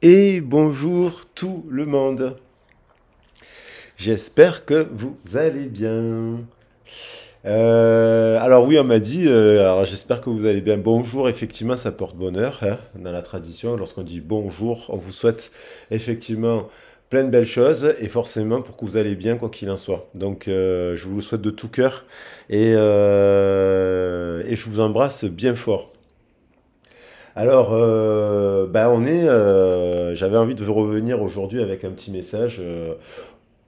Et bonjour tout le monde. J'espère que vous allez bien. Alors oui, on m'a dit, alors j'espère que vous allez bien. Bonjour, effectivement, ça porte bonheur hein, dans la tradition. Lorsqu'on dit bonjour, on vous souhaite effectivement plein de belles choses et forcément pour que vous allez bien, quoi qu'il en soit. Donc, je vous le souhaite de tout cœur et je vous embrasse bien fort. Alors, j'avais envie de revenir aujourd'hui avec un petit message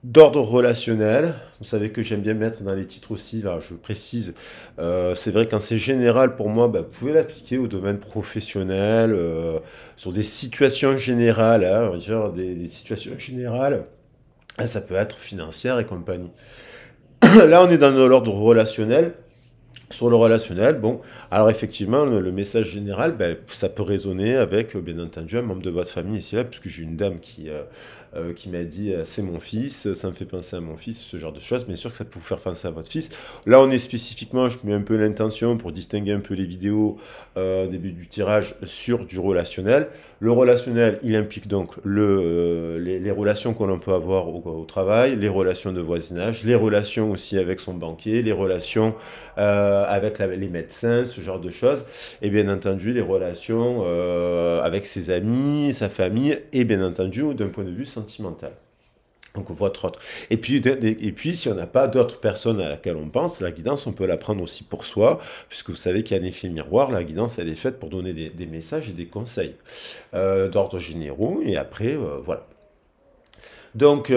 d'ordre relationnel. Vous savez que j'aime bien mettre dans les titres aussi, là, je précise. C'est vrai quand c'est général pour moi, vous pouvez l'appliquer au domaine professionnel, sur des situations générales, hein, on va dire des situations générales. Ah, ça peut être financière et compagnie. Là, on est dans l'ordre relationnel. Sur le relationnel, bon, alors effectivement, le message général, ça peut résonner avec, bien entendu, un membre de votre famille ici, là, puisque j'ai une dame qui m'a dit, c'est mon fils, ça me fait penser à mon fils, ce genre de choses. Bien sûr que ça peut vous faire penser à votre fils. Là, on est spécifiquement, je mets un peu l'intention pour distinguer un peu les vidéos au début du tirage sur du relationnel. Le relationnel, il implique donc les relations que l'on peut avoir au travail, les relations de voisinage, les relations aussi avec son banquier, les relations avec les médecins, ce genre de choses, et bien entendu les relations avec ses amis, sa famille, et bien entendu d'un point de vue sentimental. Donc votre autre. Et puis si on n'a pas d'autres personnes à laquelle on pense, la guidance, on peut la prendre aussi pour soi, puisque vous savez qu'il y a un effet miroir, la guidance, elle est faite pour donner des messages et des conseils d'ordre généraux, et après, voilà. Donc,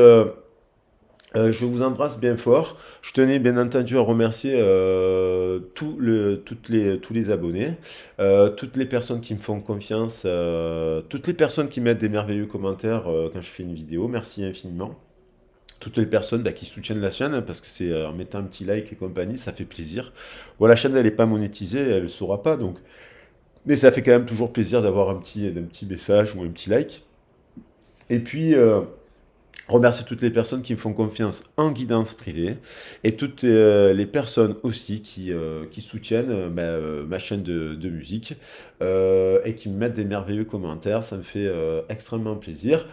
je vous embrasse bien fort. Je tenais bien entendu à remercier tous les abonnés, toutes les personnes qui me font confiance, toutes les personnes qui mettent des merveilleux commentaires quand je fais une vidéo. Merci infiniment. Toutes les personnes qui soutiennent la chaîne, hein, parce que c'est en mettant un petit like et compagnie, ça fait plaisir. Bon, la chaîne, elle n'est pas monétisée, elle ne le saura pas, donc. Mais ça fait quand même toujours plaisir d'avoir un petit message ou un petit like. Et puis, remercier toutes les personnes qui me font confiance en guidance privée et toutes les personnes aussi qui soutiennent ma chaîne de musique et qui me mettent des merveilleux commentaires. Ça me fait extrêmement plaisir.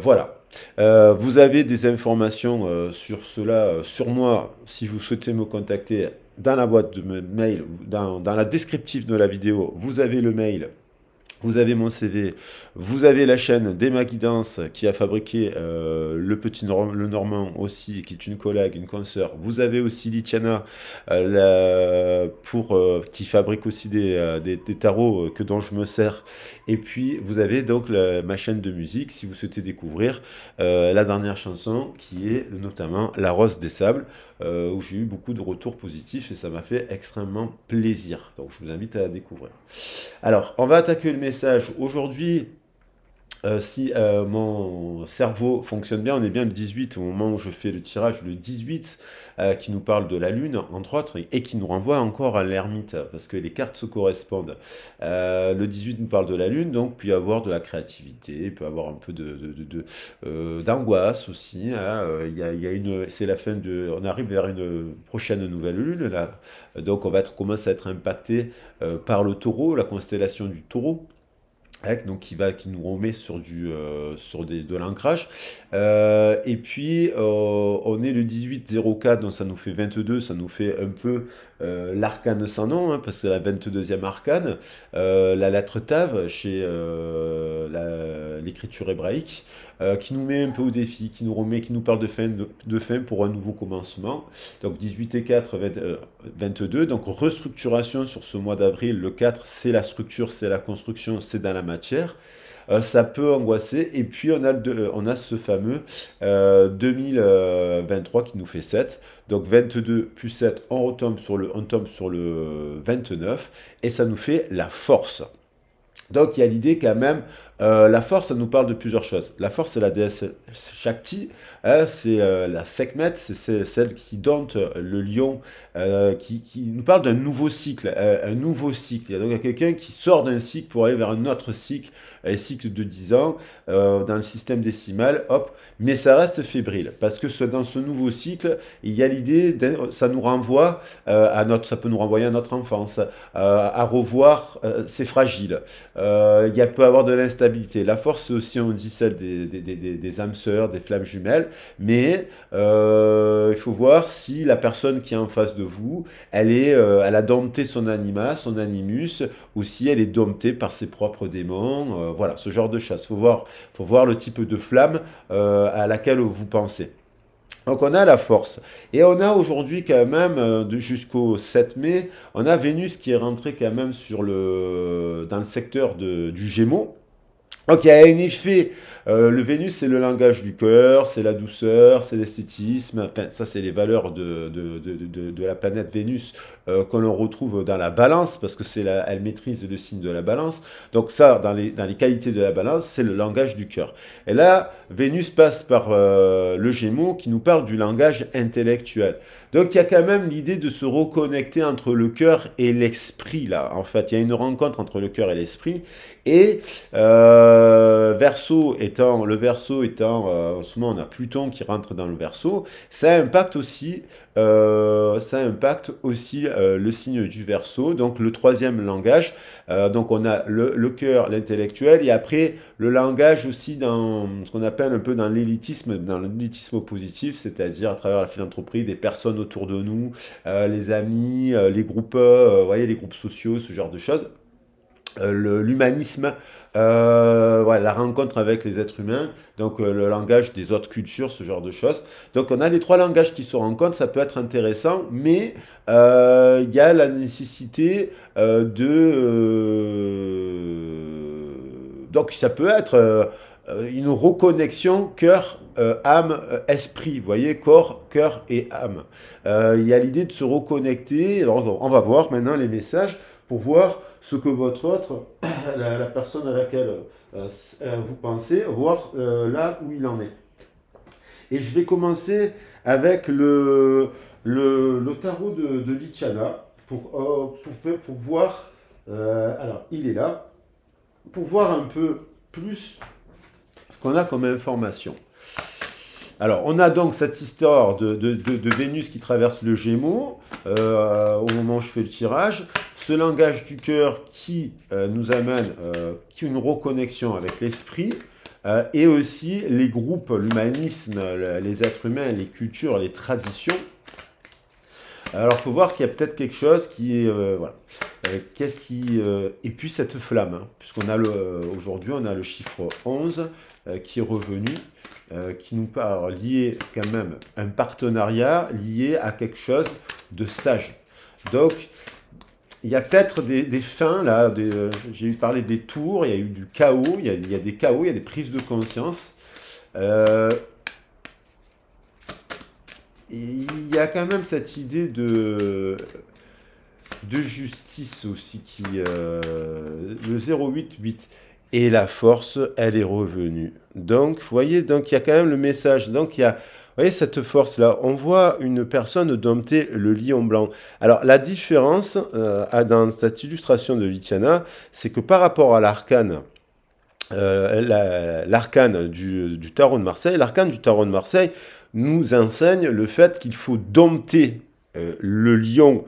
Voilà. Vous avez des informations sur cela, sur moi, si vous souhaitez me contacter dans la boîte de mail, dans la descriptive de la vidéo, vous avez le mail. Vous avez mon CV, vous avez la chaîne d'Emma Guidance qui a fabriqué le Normand aussi, qui est une collègue, une consoeur. Vous avez aussi Litiana qui fabrique aussi des tarots dont je me sers. Et puis vous avez donc ma chaîne de musique si vous souhaitez découvrir la dernière chanson qui est notamment La Rose des Sables, où j'ai eu beaucoup de retours positifs et ça m'a fait extrêmement plaisir. Donc je vous invite à la découvrir. Alors, on va attaquer le message. Aujourd'hui, si mon cerveau fonctionne bien, on est bien le 18 au moment où je fais le tirage, le 18 qui nous parle de la Lune, entre autres, et qui nous renvoie encore à l'ermite, parce que les cartes se correspondent. Le 18 nous parle de la Lune, donc il peut y avoir de la créativité, il peut y avoir un peu d'angoisse aussi. Hein, c'est la fin on arrive vers une prochaine nouvelle Lune, là. Donc on va commencer à être impacté par le taureau, la constellation du taureau. Donc qui nous remet de l'ancrage. Et puis on est le 18-04, donc ça nous fait 22, ça nous fait un peu l'arcane sans nom, hein, parce que la 22e arcane, la lettre Tav chez l'écriture hébraïque, qui nous met un peu au défi, qui nous parle de fin pour un nouveau commencement. Donc 18 et 4, 22, donc restructuration sur ce mois d'avril. Le 4, c'est la structure, c'est la construction, c'est dans la matière. Ça peut angoisser. Et puis on a ce fameux 2023 qui nous fait 7. Donc 22 plus 7, on tombe sur le 29 et ça nous fait la force. Donc il y a l'idée quand même, la force, ça nous parle de plusieurs choses. La force, c'est la déesse Shakti, hein, c'est la Sekhmet, c'est celle qui dompte le lion, qui nous parle d'un nouveau cycle, un nouveau cycle. Il y a donc quelqu'un qui sort d'un cycle pour aller vers un autre cycle, un cycle de 10 ans, dans le système décimal, hop, mais ça reste fébrile, parce que dans ce nouveau cycle, il y a l'idée, ça nous renvoie ça peut nous renvoyer à notre enfance, à revoir, c'est fragile. Il peut y avoir de l'instabilité stabilité. La force, c'est aussi, on dit, celle des âmes sœurs, des flammes jumelles, mais il faut voir si la personne qui est en face de vous, elle a dompté son anima, son animus, ou si elle est domptée par ses propres démons, voilà, ce genre de choses. Faut voir le type de flamme à laquelle vous pensez. Donc on a la force. Et on a aujourd'hui quand même, jusqu'au 7 mai, on a Vénus qui est rentrée quand même dans le secteur du Gémeaux. Donc il y a un effet, le Vénus c'est le langage du cœur, c'est la douceur, c'est l'esthétisme, enfin ça c'est les valeurs de la planète Vénus que l'on retrouve dans la balance, parce que elle maîtrise le signe de la balance, donc ça dans les qualités de la balance c'est le langage du cœur. Et là Vénus passe par le Gémeaux qui nous parle du langage intellectuel. Donc il y a quand même l'idée de se reconnecter entre le cœur et l'esprit là, en fait il y a une rencontre entre le cœur et l'esprit, et le Verseau étant en ce moment on a Pluton qui rentre dans le Verseau, ça impacte aussi le signe du Verseau, donc le troisième langage. Donc on a le cœur, l'intellectuel, et après le langage aussi dans ce qu'on appelle un peu dans l'élitisme positif, c'est-à-dire à travers la philanthropie, des personnes autour de nous, les amis, les groupes, voyez, les groupes sociaux, ce genre de choses. L'humanisme, voilà, la rencontre avec les êtres humains, donc le langage des autres cultures, ce genre de choses. Donc on a les trois langages qui se rencontrent, ça peut être intéressant, mais il y a la nécessité donc ça peut être une reconnexion cœur, âme, esprit, vous voyez, corps, cœur et âme. Il y a l'idée de se reconnecter. Alors, on va voir maintenant les messages pour voir ce que votre autre, la personne à laquelle vous pensez, voir là où il en est. Et je vais commencer avec le tarot de Lichana pour voir, alors il est là, pour voir un peu plus ce qu'on a comme information. Alors, on a donc cette histoire de Vénus qui traverse le Gémeaux au moment où je fais le tirage. Ce langage du cœur qui nous amène une reconnexion avec l'esprit et aussi les groupes, l'humanisme, les êtres humains, les cultures, les traditions. Alors, il faut voir qu'il y a peut-être quelque chose qui est... voilà. Et puis cette flamme, hein, puisqu'on a aujourd'hui, on a le chiffre 11 qui est revenu, qui nous parle lié quand même un partenariat lié à quelque chose de sage. Donc, il y a peut-être des fins, là, j'ai parlé des tours, il y a eu du chaos, il y a des chaos, il y a des prises de conscience. Il y a quand même cette idée de justice aussi, le 088 et la force, elle est revenue. Donc, vous voyez, donc il y a quand même le message. Donc, il y a, vous voyez, cette force-là. On voit une personne dompter le lion blanc. Alors, la différence dans cette illustration de Lichana, c'est que par rapport à l'arcane, l'arcane du tarot de Marseille, l'arcane du tarot de Marseille nous enseigne le fait qu'il faut dompter le lion,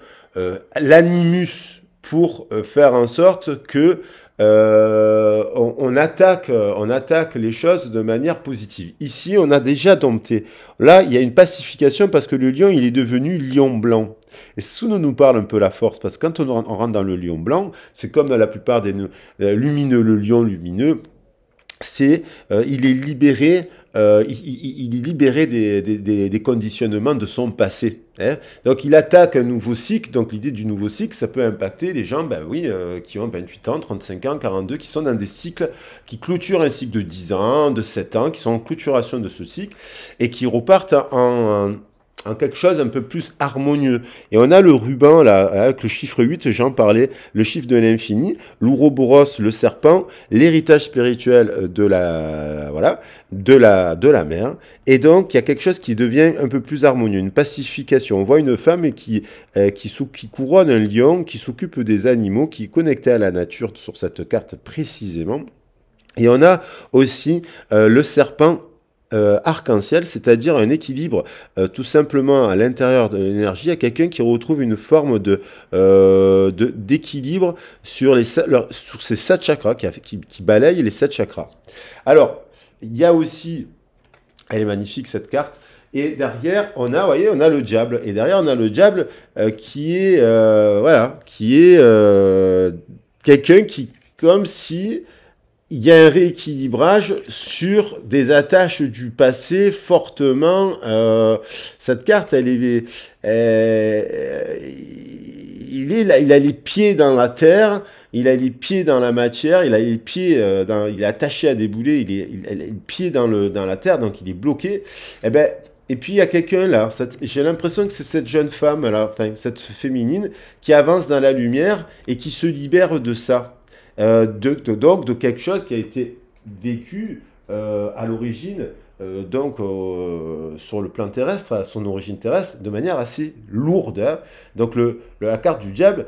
l'animus, pour faire en sorte que on attaque les choses de manière positive. Ici, on a déjà dompté. Là, il y a une pacification parce que le lion, il est devenu lion blanc. Et ça nous parle un peu la force, parce que quand on rentre dans le lion blanc, c'est comme dans la plupart des lumineux, le lion lumineux, il est libéré. Il est libéré des conditionnements de son passé. Hein. Donc il attaque un nouveau cycle. Donc l'idée du nouveau cycle, ça peut impacter les gens qui ont 28 ans, 35 ans, 42, qui sont dans des cycles, qui clôturent un cycle de 10 ans, de 7 ans, qui sont en clôturation de ce cycle, et qui repartent en quelque chose un peu plus harmonieux. Et on a le ruban, là, avec le chiffre 8, j'en parlais, le chiffre de l'infini, l'ouroboros, le serpent, l'héritage spirituel de la mer. Et donc, il y a quelque chose qui devient un peu plus harmonieux, une pacification. On voit une femme qui couronne un lion, qui s'occupe des animaux, qui est connectée à la nature sur cette carte précisément. Et on a aussi le serpent arc-en-ciel, c'est-à-dire un équilibre tout simplement à l'intérieur de l'énergie, à quelqu'un qui retrouve une forme d'équilibre sur, sur ces 7 chakras, qui balayent les 7 chakras. Alors, il y a aussi, elle est magnifique cette carte, et derrière, vous voyez, on a le diable. Et derrière, on a le diable qui est, voilà, qui est quelqu'un qui, comme si il y a un rééquilibrage sur des attaches du passé fortement. Cette carte, il a les pieds dans la terre, il a les pieds dans la matière, il a les pieds, il est attaché à des boulets, il a les pieds dans la terre, donc il est bloqué. Et ben, et puis il y a quelqu'un là, j'ai l'impression que c'est cette jeune femme là, enfin cette féminine, qui avance dans la lumière et qui se libère de ça. Donc de quelque chose qui a été vécu à l'origine, sur le plan terrestre, à son origine terrestre, de manière assez lourde. Hein. Donc la carte du diable,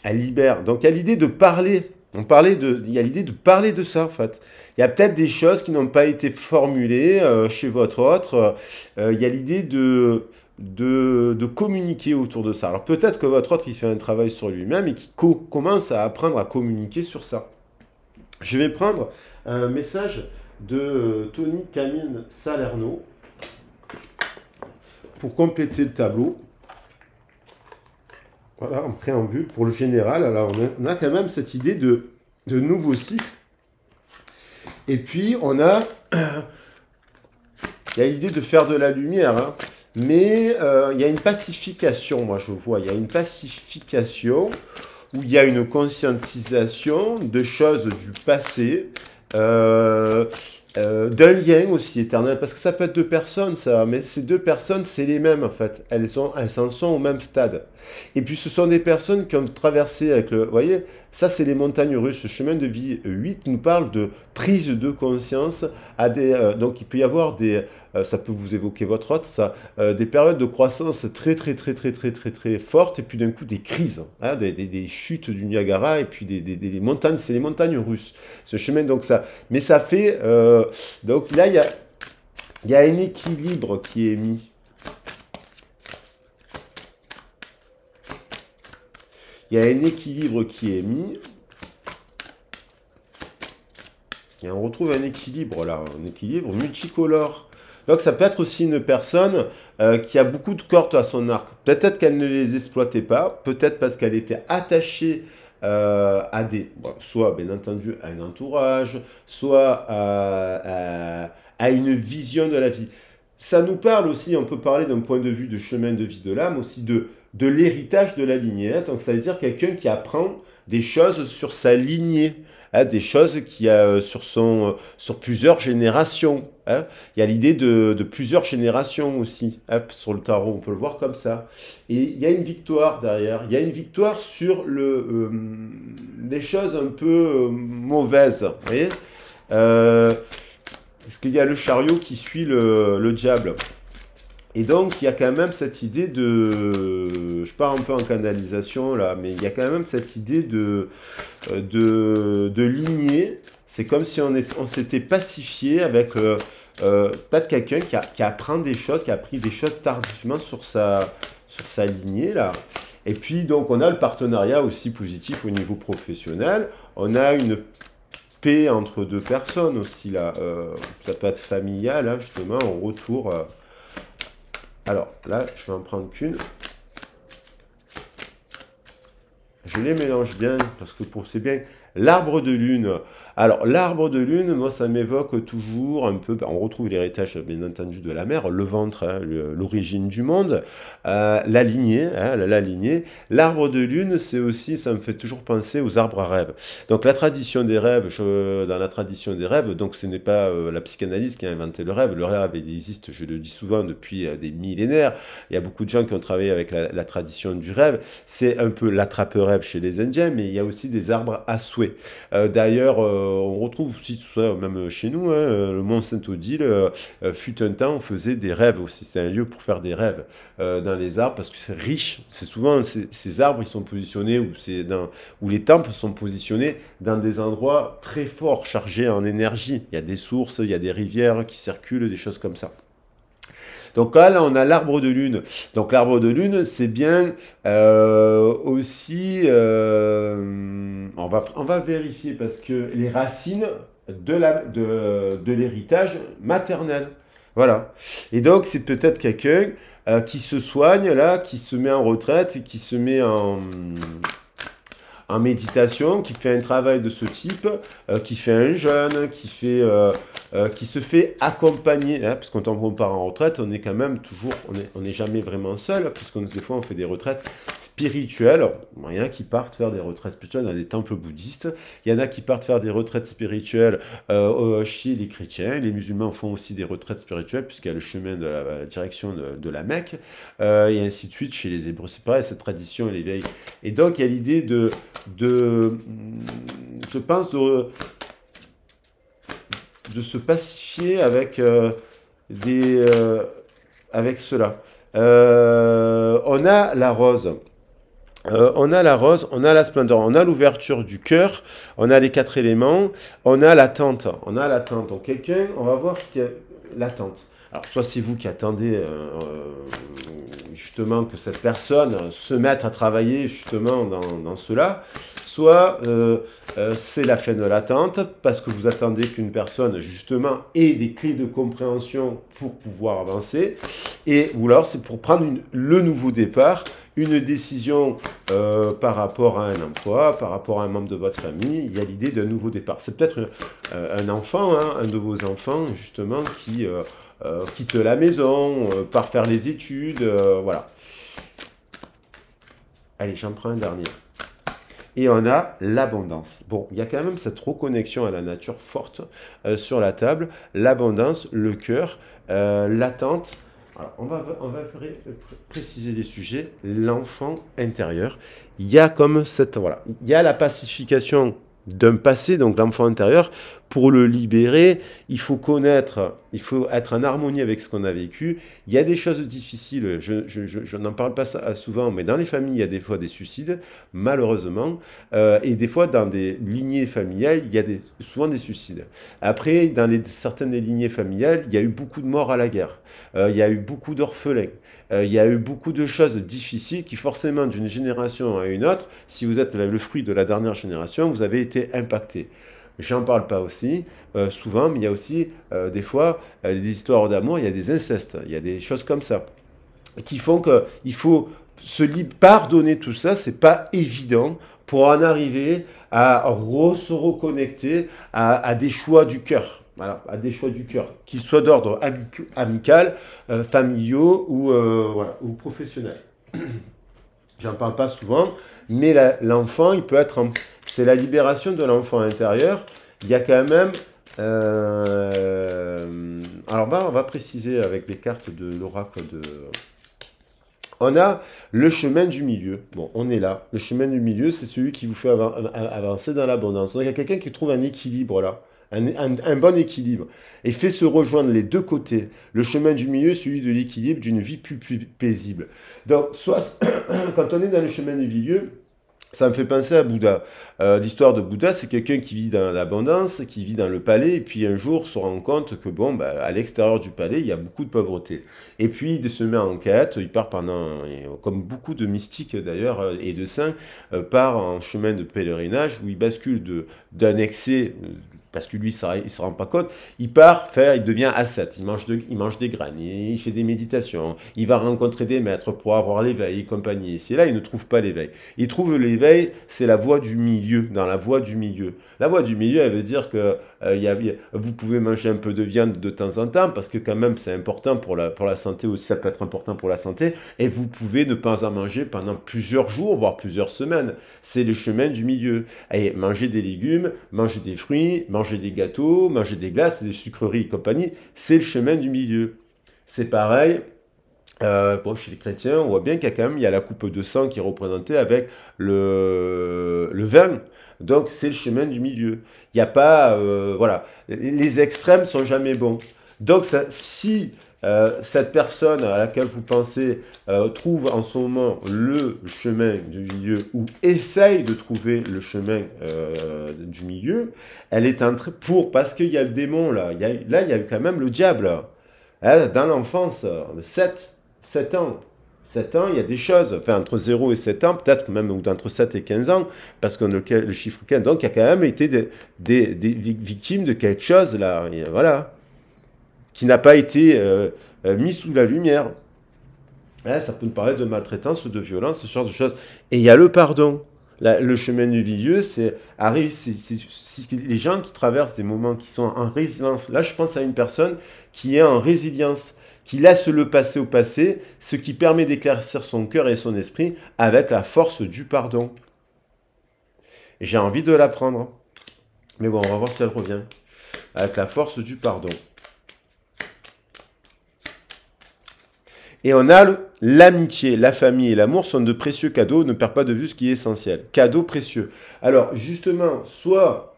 elle libère. Donc il y a l'idée de parler. Il y a l'idée de parler de ça en fait. Il y a peut-être des choses qui n'ont pas été formulées chez votre autre. Il y a l'idée de communiquer autour de ça. Alors peut-être que votre autre il fait un travail sur lui-même et qui commence à apprendre à communiquer sur ça. Je vais prendre un message de Tony Camille Salerno pour compléter le tableau. Voilà, en préambule pour le général. Alors on a quand même cette idée de nouveau cycle. Et puis il y a l'idée de faire de la lumière. Hein. Mais il y a une pacification, moi je vois. Il y a une pacification où il y a une conscientisation de choses du passé, d'un lien aussi éternel. Parce que ça peut être 2 personnes, ça. Mais ces 2 personnes, c'est les mêmes en fait. Elles en sont au même stade. Et puis ce sont des personnes qui ont traversé avec le... Vous voyez, ça c'est les montagnes russes. Ce chemin de vie 8 nous parle de prise de conscience. Donc il peut y avoir ça peut vous évoquer votre hôte, ça, des périodes de croissance très très très très très très très fortes et puis d'un coup des crises, hein, des chutes du Niagara et puis des montagnes, c'est les montagnes russes. Ce chemin donc ça, mais ça fait donc là il y a un équilibre qui est mis. Il y a un équilibre qui est mis. Et on retrouve un équilibre là, un équilibre multicolore. Donc ça peut être aussi une personne qui a beaucoup de cordes à son arc. Peut-être qu'elle ne les exploitait pas, peut-être parce qu'elle était attachée à soit bien entendu à un entourage, soit à une vision de la vie. Ça nous parle aussi, on peut parler d'un point de vue de chemin de vie de l'âme, aussi de l'héritage de la lignée. Donc ça veut dire quelqu'un qui apprend des choses sur sa lignée. Hein, des choses qui a sur plusieurs générations. Hein. Il y a l'idée de plusieurs générations aussi. Hein, sur le tarot, on peut le voir comme ça. Et il y a une victoire derrière. Il y a une victoire sur des choses un peu mauvaises. Vous voyez parce qu'il y a le chariot qui suit le diable. Et donc, il y a quand même cette idée de... Je pars un peu en canalisation, là, mais il y a quand même cette idée de lignée. C'est comme si on s'était pacifié avec peut-être quelqu'un qui apprend des choses, qui a appris des choses tardivement sur sa lignée, là. Et puis, donc, on a le partenariat aussi positif au niveau professionnel. On a une paix entre 2 personnes aussi, là. Ça peut être familial, hein, justement, en retour... Alors, là, je vais en prendre qu'une. Je les mélange bien, parce que c'est bien l'arbre de lune. Alors, l'arbre de lune, moi, ça m'évoque toujours un peu... On retrouve l'héritage, bien entendu, de la mer, le ventre, hein, l'origine du monde, la lignée, hein, la lignée. L'arbre de lune, c'est aussi, ça me fait toujours penser aux arbres à rêves. Donc, la tradition des rêves, dans la tradition des rêves, donc ce n'est pas la psychanalyse qui a inventé le rêve. Le rêve, il existe, je le dis souvent, depuis des millénaires. Il y a beaucoup de gens qui ont travaillé avec la tradition du rêve. C'est un peu l'attrape-rêve chez les Indiens, mais il y a aussi des arbres à souhait. souhait. D'ailleurs, on retrouve aussi tout ça, même chez nous, hein, le Mont Saint-Odile, fut un temps, on faisait des rêves aussi. C'est un lieu pour faire des rêves dans les arbres parce que c'est riche. C'est souvent ces arbres, ils sont positionnés où les temples sont positionnés dans des endroits très forts, chargés en énergie. Il y a des sources, il y a des rivières qui circulent, des choses comme ça. Donc là, on a l'arbre de lune. Donc l'arbre de lune, c'est bien aussi... on va vérifier parce que les racines de l'héritage maternel. Voilà. Et donc, c'est peut-être quelqu'un qui se soigne, là, qui se met en retraite, qui se met en méditation, qui fait un travail de ce type, qui fait un jeûne, qui se fait accompagner, hein, parce que quand on part en retraite, on est quand même toujours, on n'est jamais vraiment seul, puisque des fois on fait des retraites spirituelles. Il y en a qui partent faire des retraites spirituelles dans des temples bouddhistes, il y en a qui partent faire des retraites spirituelles chez les chrétiens, les musulmans font aussi des retraites spirituelles, puisqu'il y a le chemin de la direction de la Mecque, et ainsi de suite chez les Hébreux. C'est pareil, cette tradition et l'éveil. Et donc il y a l'idée je pense, de se pacifier avec, avec cela. On a la rose. On a la rose, on a la splendeur, on a l'ouverture du cœur, on a les 4 éléments, on a l'attente. On a l'attente. Donc quelqu'un, on va voir ce qu'il y a l'attente. Alors soit c'est vous qui attendez justement que cette personne se mette à travailler justement dans cela, soit c'est la fin de l'attente parce que vous attendez qu'une personne justement ait des clés de compréhension pour pouvoir avancer, ou alors c'est pour prendre le nouveau départ, une décision par rapport à un emploi, par rapport à un membre de votre famille. Il y a l'idée d'un nouveau départ. C'est peut-être un enfant, hein, un de vos enfants justement qui quitte la maison, part faire les études, voilà. Allez, j'en prends un dernier. Et on a l'abondance. Bon, il y a quand même cette reconnexion à la nature forte sur la table. L'abondance, le cœur, l'attente. Alors, on va préciser les sujets. L'enfant intérieur. Il y a comme cette... Voilà. Il y a la pacification d'un passé, donc l'enfant intérieur. Pour le libérer, il faut connaître, il faut être en harmonie avec ce qu'on a vécu. Il y a des choses difficiles, je n'en parle pas souvent, mais dans les familles, il y a des fois des suicides, malheureusement, et des fois, dans des lignées familiales, il y a souvent des suicides. Après, dans certaines des lignées familiales, il y a eu beaucoup de morts à la guerre, il y a eu beaucoup d'orphelins, il y a eu beaucoup de choses difficiles qui, forcément, d'une génération à une autre, si vous êtes le fruit de la dernière génération, vous avez été impacté. J'en parle pas aussi souvent, mais il y a aussi des fois des histoires d'amour, il y a des incestes, il y a des choses comme ça qui font qu'il faut pardonner tout ça. C'est pas évident pour en arriver à se reconnecter à des choix du cœur. Voilà, à des choix du cœur, qu'ils soient d'ordre amical, familiaux ou professionnels. J'en parle pas souvent, mais l'enfant, il peut être... C'est la libération de l'enfant intérieur. Il y a quand même... alors, on va préciser avec les cartes de l'oracle de... On a le chemin du milieu. Bon, on est là. Le chemin du milieu, c'est celui qui vous fait avancer dans l'abondance. Donc, il y a quelqu'un qui trouve un équilibre là. Un bon équilibre, et fait se rejoindre les deux côtés. Le chemin du milieu, celui de l'équilibre, d'une vie plus paisible. Donc, soit, quand on est dans le chemin du milieu, ça me fait penser à Bouddha. L'histoire de Bouddha, c'est quelqu'un qui vit dans l'abondance, qui vit dans le palais, et puis un jour se rend compte que, à l'extérieur du palais, il y a beaucoup de pauvreté. Et puis, il se met en quête, il part comme beaucoup de mystiques d'ailleurs, et de saints, part en chemin de pèlerinage, où il bascule d'un excès... parce que lui, il ne se rend pas compte, il devient ascète, il mange des graines, il fait des méditations, il va rencontrer des maîtres pour avoir l'éveil et compagnie. Et c'est là, il ne trouve pas l'éveil. Il trouve l'éveil, c'est la voie du milieu, dans la voie du milieu. La voie du milieu, elle veut dire que vous pouvez manger un peu de viande de temps en temps, parce que quand même, c'est important pour la santé aussi, ça peut être important pour la santé, et vous pouvez ne pas en manger pendant plusieurs jours, voire plusieurs semaines. C'est le chemin du milieu. Et manger des légumes, manger des fruits, manger des gâteaux, manger des glaces, des sucreries et compagnie, c'est le chemin du milieu. C'est pareil Bon, chez les chrétiens, on voit bien qu'il y a quand même il y a la coupe de sang qui est représentée avec le vin. Donc, c'est le chemin du milieu. Il n'y a pas... voilà. Les extrêmes sont jamais bons. Donc, si cette personne à laquelle vous pensez trouve en ce moment le chemin du milieu ou essaye de trouver le chemin du milieu, elle est en train... Parce qu'il y a le démon, là. Là, il y a eu quand même le diable. Hein, dans l'enfance, le 7 ans. 7 ans, il y a des choses, enfin entre 0 et 7 ans, peut-être même ou entre 7 et 15 ans, parce qu'on a le chiffre 15. Donc il y a quand même été des victimes de quelque chose, là, et voilà, qui n'a pas été mis sous la lumière. Hein, ça peut nous parler de maltraitance ou de violence, ce genre de choses. Et il y a le pardon. Le chemin du milieu, c'est les gens qui traversent des moments qui sont en résilience. Là, je pense à une personne qui est en résilience, qui laisse le passé au passé, ce qui permet d'éclaircir son cœur et son esprit avec la force du pardon. Et j'ai envie de l'apprendre. Mais bon, on va voir si elle revient. Avec la force du pardon. Et on a l'amitié, la famille et l'amour sont de précieux cadeaux. Ne perds pas de vue ce qui est essentiel. Cadeaux précieux. Alors, justement, soit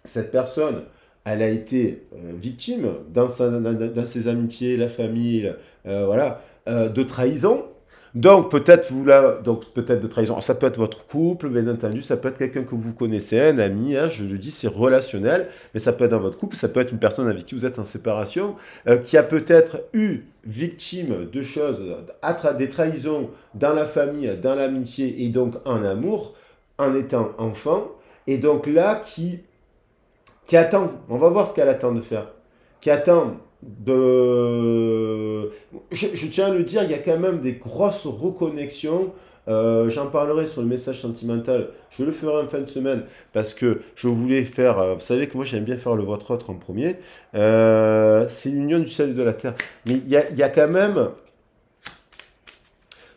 cette personne, elle a été victime dans ses amitiés, la famille, voilà, de trahison. Donc peut-être de trahison. Alors, ça peut être votre couple, bien entendu, ça peut être quelqu'un que vous connaissez, un ami, hein, je le dis, c'est relationnel, mais ça peut être dans votre couple, ça peut être une personne avec qui vous êtes en séparation, qui a peut-être eu victime de choses, des trahisons dans la famille, dans l'amitié et donc en amour, en étant enfant, et donc là qui attend, on va voir ce qu'elle attend de faire, qui attend de... Je tiens à le dire, il y a quand même des grosses reconnexions. J'en parlerai sur le message sentimental. Je le ferai en fin de semaine parce que je voulais faire... vous savez que moi j'aime bien faire le votre autre en premier. C'est l'union du ciel et de la terre. Mais il y a quand même...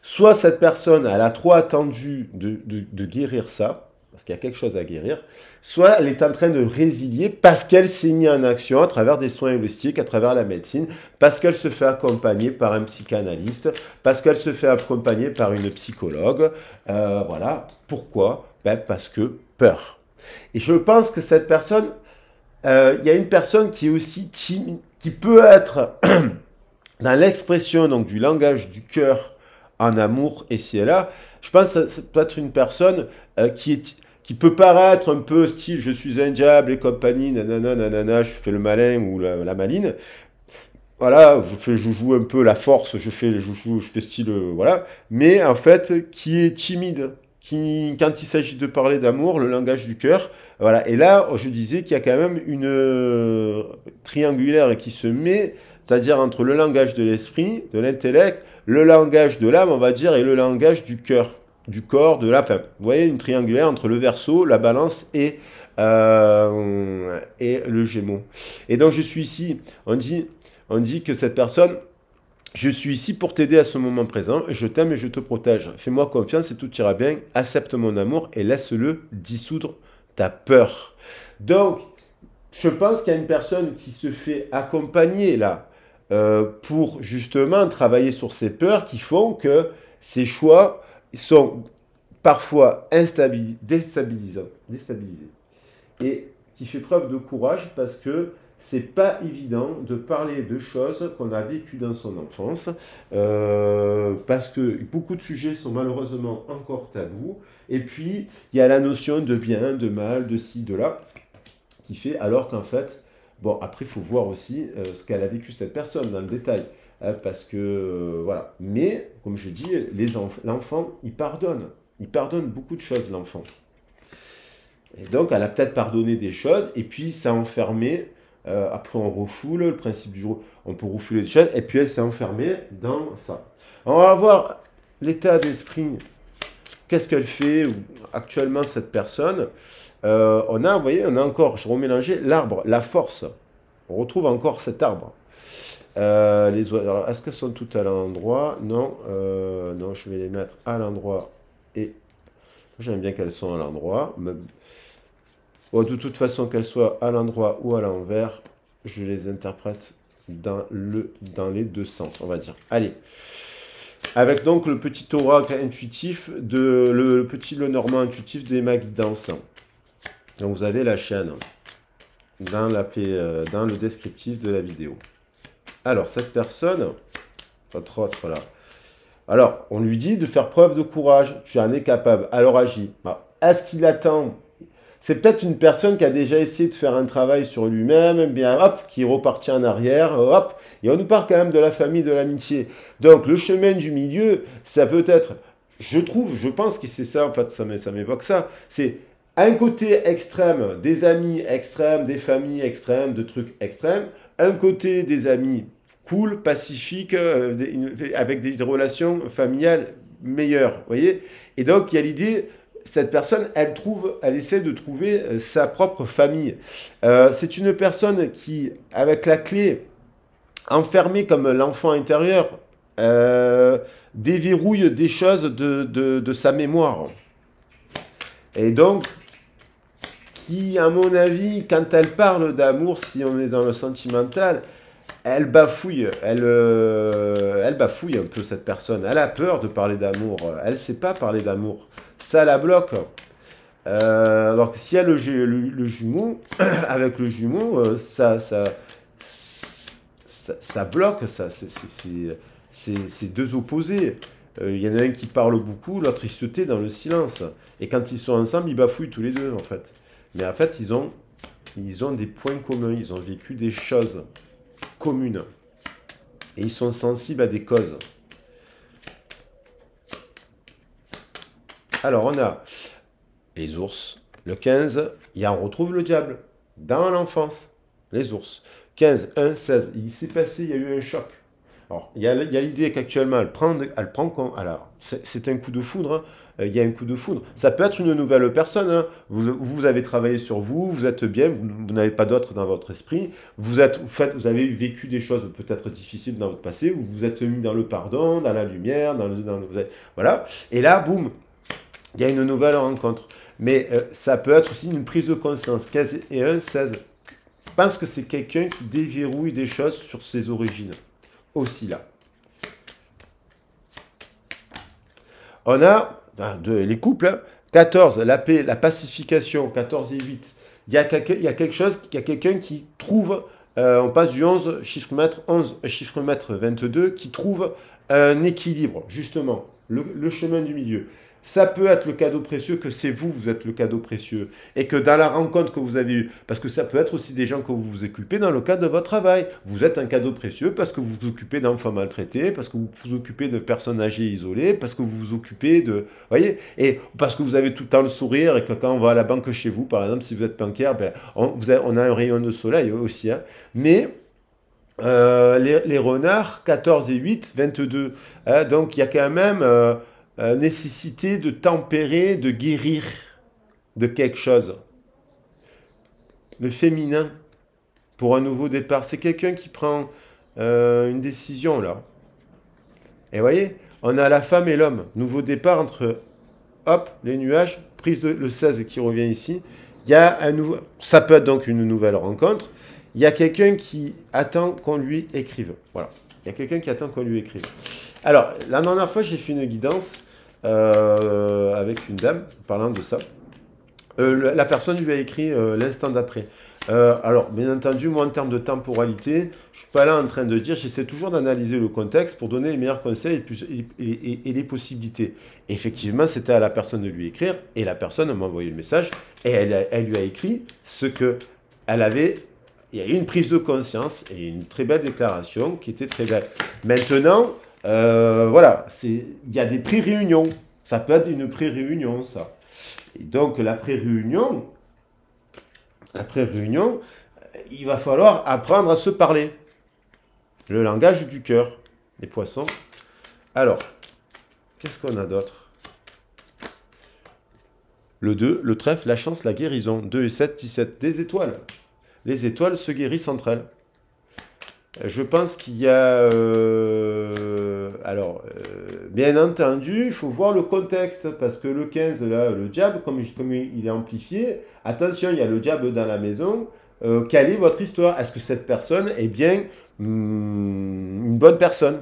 Soit cette personne, elle a trop attendu de guérir ça, parce qu'il y a quelque chose à guérir, soit elle est en train de résilier parce qu'elle s'est mise en action à travers des soins holistiques, à travers la médecine, parce qu'elle se fait accompagner par un psychanalyste, parce qu'elle se fait accompagner par une psychologue. Voilà. Pourquoi? Ben parce que peur. Et je pense que cette personne, il y a une personne qui est aussi timide, qui peut être dans l'expression donc du langage du cœur en amour et ci et là. Je pense que ça peut être une personne qui peut paraître un peu style je suis un diable et compagnie, nanana, nanana, je fais le malin ou la maline. Voilà, je joue un peu la force, je fais style, voilà. Mais en fait, qui est timide, quand il s'agit de parler d'amour, le langage du cœur, voilà. Et là, je disais qu'il y a quand même une triangulaire qui se met, c'est-à-dire entre le langage de l'esprit, de l'intellect, le langage de l'âme, on va dire, et le langage du cœur, du corps, de la femme. Vous voyez, une triangulaire entre le Verseau, la Balance et le Gémeaux. Et donc, je suis ici, on dit que cette personne, je suis ici pour t'aider à ce moment présent, je t'aime et je te protège. Fais-moi confiance et tout ira bien, accepte mon amour et laisse-le dissoudre ta peur. Donc, je pense qu'il y a une personne qui se fait accompagner là pour justement travailler sur ses peurs qui font que ses choix sont parfois déstabilisés. Et qui fait preuve de courage parce que c'est pas évident de parler de choses qu'on a vécues dans son enfance, parce que beaucoup de sujets sont malheureusement encore tabous. Et puis, il y a la notion de bien, de mal, de ci, de là, qui fait alors qu'en fait, bon, après, il faut voir aussi ce qu'elle a vécu cette personne dans le détail. Hein, parce que, voilà. Mais, comme je dis, l'enfant, il pardonne. Il pardonne beaucoup de choses, l'enfant. Et donc, elle a peut-être pardonné des choses, et puis ça a enfermé. Après, on refoule le principe du jour. On peut refouler des choses, et puis elle s'est enfermée dans ça. On va voir l'état d'esprit. Qu'est-ce qu'elle fait actuellement, cette personne? Vous voyez, on a encore, je remélangeais l'arbre, la force. On retrouve encore cet arbre. Les oiseaux, alors, est-ce qu'elles sont toutes à l'endroit? Non, non, je vais les mettre à l'endroit. Et j'aime bien qu'elles soient à l'endroit. De toute façon, qu'elles soient à l'endroit ou à l'envers, je les interprète dans les deux sens, on va dire. Allez. Avec donc le petit oracle intuitif, le petit Lenormand intuitif de ma guidance. Donc vous avez la chaîne dans le descriptif de la vidéo. Alors, cette personne, entre autres là, alors, on lui dit de faire preuve de courage. Tu en es capable. Alors agis. Est-ce qu'il attend? C'est peut-être une personne qui a déjà essayé de faire un travail sur lui-même, bien hop, qui est reparti en arrière, hop. Et on nous parle quand même de la famille, de l'amitié. Donc, le chemin du milieu, ça peut être, je pense que c'est ça, en fait, ça m'évoque ça. C'est un côté extrême, des amis extrêmes, des familles extrêmes, de trucs extrêmes. Un côté des amis cool, pacifiques, avec des relations familiales meilleures, vous voyez. Et donc, il y a l'idée, cette personne, elle essaie de trouver sa propre famille. C'est une personne qui, avec la clé, enfermée comme l'enfant intérieur, déverrouille des choses de sa mémoire. Et donc, qui, à mon avis, quand elle parle d'amour, si on est dans le sentimental, elle bafouille un peu cette personne. Elle a peur de parler d'amour. Elle ne sait pas parler d'amour. Ça la bloque. Alors que si elle a le jumeau, avec le jumeau, ça bloque. C'est deux opposés. Il y en a un qui parle beaucoup, l'autre il se tait dans le silence. Et quand ils sont ensemble, ils bafouillent tous les deux, en fait. Mais en fait, ils ont des points communs. Ils ont vécu des choses communes. Et ils sont sensibles à des causes. Alors, on a les ours. Le 15, on retrouve le diable. Dans l'enfance, les ours. 15, 1, 16. Il s'est passé, il y a eu un choc. Alors, il y a l'idée qu'actuellement, elle prend compte. Alors, c'est un coup de foudre. Hein. Il y a un coup de foudre. Ça peut être une nouvelle personne. Hein. Vous avez travaillé sur vous, vous êtes bien, vous n'avez pas d'autre dans votre esprit. Vous avez vécu des choses peut-être difficiles dans votre passé. Vous vous êtes mis dans le pardon, dans la lumière, voilà. Et là, boum, il y a une nouvelle rencontre. Mais ça peut être aussi une prise de conscience. 15 et 1, 16. Je pense que c'est quelqu'un qui déverrouille des choses sur ses origines. Aussi là. On a les couples, hein, 14, la paix, la pacification, 14 et 8. Il y a quelqu'un qui trouve, on passe du 11, chiffre maître 11, chiffre maître 22, qui trouve un équilibre, justement, le chemin du milieu. Ça peut être le cadeau précieux, que c'est vous êtes le cadeau précieux. Et que dans la rencontre que vous avez eue, parce que ça peut être aussi des gens que vous vous occupez dans le cadre de votre travail. Vous êtes un cadeau précieux parce que vous vous occupez d'enfants maltraités, parce que vous vous occupez de personnes âgées isolées, parce que vous vous occupez de... Vous voyez? Et parce que vous avez tout le temps le sourire et que quand on va à la banque chez vous, par exemple, si vous êtes banquière, on a un rayon de soleil aussi. Hein. Mais... les renards, 14 et 8, 22. Hein, donc il y a quand même... nécessité de tempérer, de guérir de quelque chose. Le féminin, pour un nouveau départ, c'est quelqu'un qui prend une décision, là. Et vous voyez, on a la femme et l'homme. Nouveau départ entre, hop, les nuages, le 16 qui revient ici. Il y a un nouveau... Ça peut être donc une nouvelle rencontre. Il y a quelqu'un qui attend qu'on lui écrive. Voilà. Il y a quelqu'un qui attend qu'on lui écrive. Alors, la dernière fois, j'ai fait une guidance avec une dame, parlant de ça. La personne lui a écrit l'instant d'après. Alors, bien entendu, moi, en termes de temporalité, je ne suis pas là en train de dire, j'essaie toujours d'analyser le contexte pour donner les meilleurs conseils et les possibilités. Et effectivement, c'était à la personne de lui écrire, et la personne m'a envoyé le message, et elle lui a écrit ce que elle avait... Il y a eu une prise de conscience et une très belle déclaration qui était très belle. Maintenant, voilà, il y a des pré-réunions. Ça peut être une pré-réunion, ça. Et donc, la pré-réunion, il va falloir apprendre à se parler. Le langage du cœur, des poissons. Alors, qu'est-ce qu'on a d'autre? Le 2, le trèfle, la chance, la guérison. 2 et 7, 17. Des étoiles. Les étoiles se guérissent entre elles. Je pense qu'il y a... bien entendu, il faut voir le contexte, parce que le 15, là, le diable, comme il est amplifié, attention, il y a le diable dans la maison, quelle est votre histoire? Est-ce que cette personne est bien une bonne personne?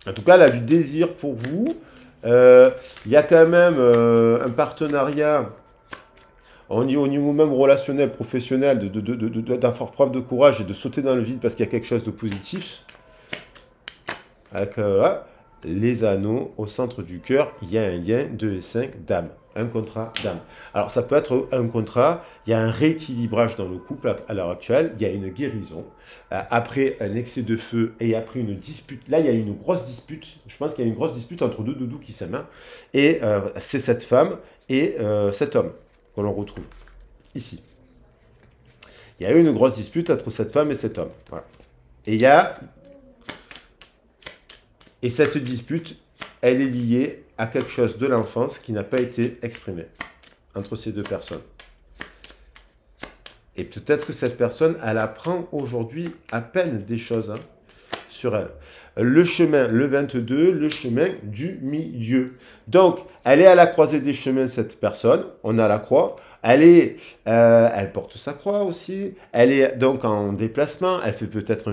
En tout cas, elle a du désir pour vous. Il y a quand même un partenariat au niveau même relationnel, professionnel, d'en faire preuve de courage et de sauter dans le vide parce qu'il y a quelque chose de positif. Avec les anneaux au centre du cœur, il y a un lien 2 et 5 d'âme. Un contrat d'âme. Alors, ça peut être un contrat, il y a un rééquilibrage dans le couple à l'heure actuelle, il y a une guérison, après un excès de feu et après une dispute. Là, il y a une grosse dispute, je pense qu'il y a une grosse dispute entre deux doudous qui s'aiment, hein. Et c'est cette femme et cet homme qu'on l'on retrouve ici. Il y a eu une grosse dispute entre cette femme et cet homme. Voilà. Et il y a... Et cette dispute, elle est liée à quelque chose de l'enfance qui n'a pas été exprimé entre ces deux personnes. Et peut-être que cette personne, elle apprend aujourd'hui à peine des choses sur elle. Le chemin, le 22, le chemin du milieu. Donc, elle est à la croisée des chemins, cette personne. On a la croix. Elle porte sa croix aussi. Elle est donc en déplacement. Elle fait peut-être